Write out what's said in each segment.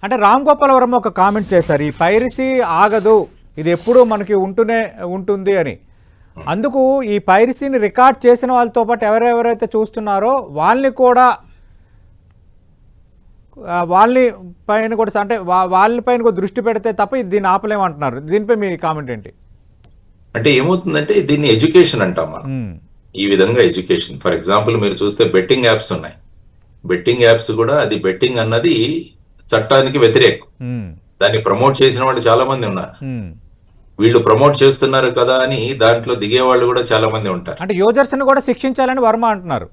అంటే రామ్ గోపాల్ వర్మ ఒక కామెంట్ చేశారు, ఈ పైరసీ ఆగదు, ఇది ఎప్పుడూ మనకి ఉంటూనే ఉంటుంది అని. అందుకు ఈ పైరసీని రికార్డ్ చేసిన వాళ్ళతో పాటు ఎవరెవరైతే చూస్తున్నారో వాళ్ళని కూడా వాళ్ళ పైన కూడా దృష్టి పెడితే తప్ప ఇది దీన్ని ఆపలేమంటున్నారు. దీనిపై మీ కామెంట్ ఏంటి? అంటే ఏమవుతుందంటే దీన్ని ఎడ్యుకేషన్ అంటాం మనం. ఈ విధంగా ఎడ్యుకేషన్, ఫర్ ఎగ్జాంపుల్ మీరు చూస్తే బెట్టింగ్ యాప్స్ ఉన్నాయి. బెట్టింగ్ యాప్స్ కూడా అది బెట్టింగ్ అన్నది చట్టానికి వ్యతిరేకం. దాన్ని ప్రమోట్ చేసిన వాళ్ళు చాలా మంది ఉన్నారు. వీళ్ళు ప్రమోట్ చేస్తున్నారు కదా అని దాంట్లో దిగే వాళ్ళు కూడా చాలా మంది ఉంటారు. అంటే యూజర్స్ ని కూడా శిక్షించాలని వర్మ అంటున్నారు.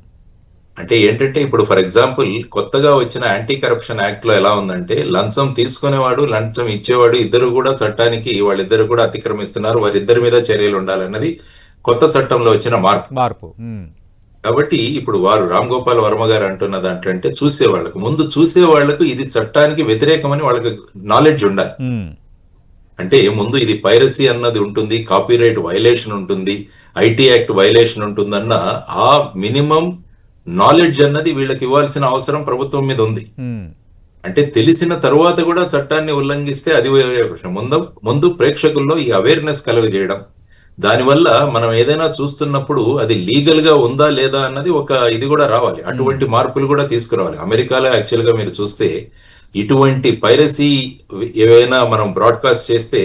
అంటే ఏంటంటే ఇప్పుడు ఫర్ ఎగ్జాంపుల్ కొత్తగా వచ్చిన యాంటీ కరప్షన్ యాక్ట్ లో ఎలా ఉందంటే లంచం తీసుకునేవాడు లంచం ఇచ్చేవాడు ఇద్దరు కూడా చట్టానికి వాళ్ళిద్దరు కూడా అతిక్రమిస్తున్నారు, వారిద్దరి మీద చర్యలు ఉండాలన్నది కొత్త చట్టంలో వచ్చిన మార్పు. కాబట్టి ఇప్పుడు వారు రామ్ గోపాల్ వర్మ గారు అంటున్న దాంట్లో అంటే చూసే వాళ్లకు ఇది చట్టానికి వ్యతిరేకమని వాళ్ళకి నాలెడ్జ్ ఉండాలి. అంటే ముందు ఇది పైరసీ అన్నది ఉంటుంది, కాపీరైట్ వైలేషన్ ఉంటుంది, ఐటీ యాక్ట్ వైలేషన్ ఉంటుందన్న ఆ మినిమం నాలెడ్జ్ అన్నది వీళ్ళకి ఇవ్వాల్సిన అవసరం ప్రభుత్వం మీద ఉంది. అంటే తెలిసిన తరువాత కూడా చట్టాన్ని ఉల్లంఘిస్తే అది వేరే విషయం. ముందు ప్రేక్షకుల్లో ఈ అవేర్నెస్ కలుగజేయడం, దానివల్ల మనం ఏదైనా చూస్తున్నప్పుడు అది లీగల్ గా ఉందా లేదా అన్నది ఒక ఇది కూడా రావాలి. అటువంటి మార్పులు కూడా తీసుకురావాలి. అమెరికాలో యాక్చువల్ గా మీరు చూస్తే ఇటువంటి పైరసీ ఏవైనా మనం బ్రాడ్కాస్ట్ చేస్తే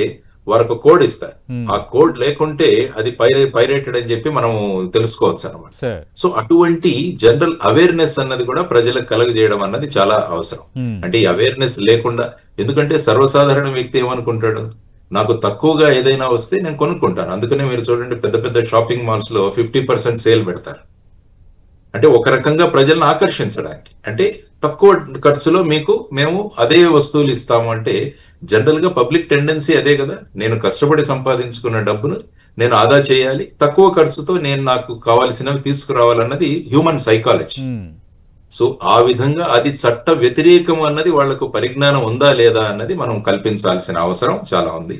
వారికి కోడ్ ఇస్తారు. ఆ కోడ్ లేకుంటే అది పైరేటెడ్ అని చెప్పి మనం తెలుసుకోవచ్చు అనమాట. సో అటువంటి జనరల్ అవేర్నెస్ అన్నది కూడా ప్రజలకు కలుగజేయడం అన్నది చాలా అవసరం. అంటే ఈ అవేర్నెస్ లేకుండా, ఎందుకంటే సర్వసాధారణ వ్యక్తి ఏమనుకుంటాడు, నాకు తక్కువగా ఏదైనా వస్తే నేను కొనుక్కుంటాను. అందుకనే మీరు చూడండి పెద్ద పెద్ద షాపింగ్ మాల్స్ లో 50% సేల్ పెడతారు. అంటే ఒక రకంగా ప్రజలను ఆకర్షించడానికి, అంటే తక్కువ ఖర్చులో మేము అదే వస్తువులు ఇస్తాము. అంటే జనరల్ గా పబ్లిక్ టెండెన్సీ అదే కదా, నేను కష్టపడి సంపాదించుకున్న డబ్బును నేను ఆదా చేయాలి, తక్కువ ఖర్చుతో నేను నాకు కావాల్సినవి తీసుకురావాలన్నది హ్యూమన్ సైకాలజీ. సో ఆ విధంగా అది చట్ట వ్యతిరేకం అన్నది వాళ్లకు పరిజ్ఞానం ఉందా లేదా అన్నది మనం కల్పించాల్సిన అవసరం చాలా ఉంది.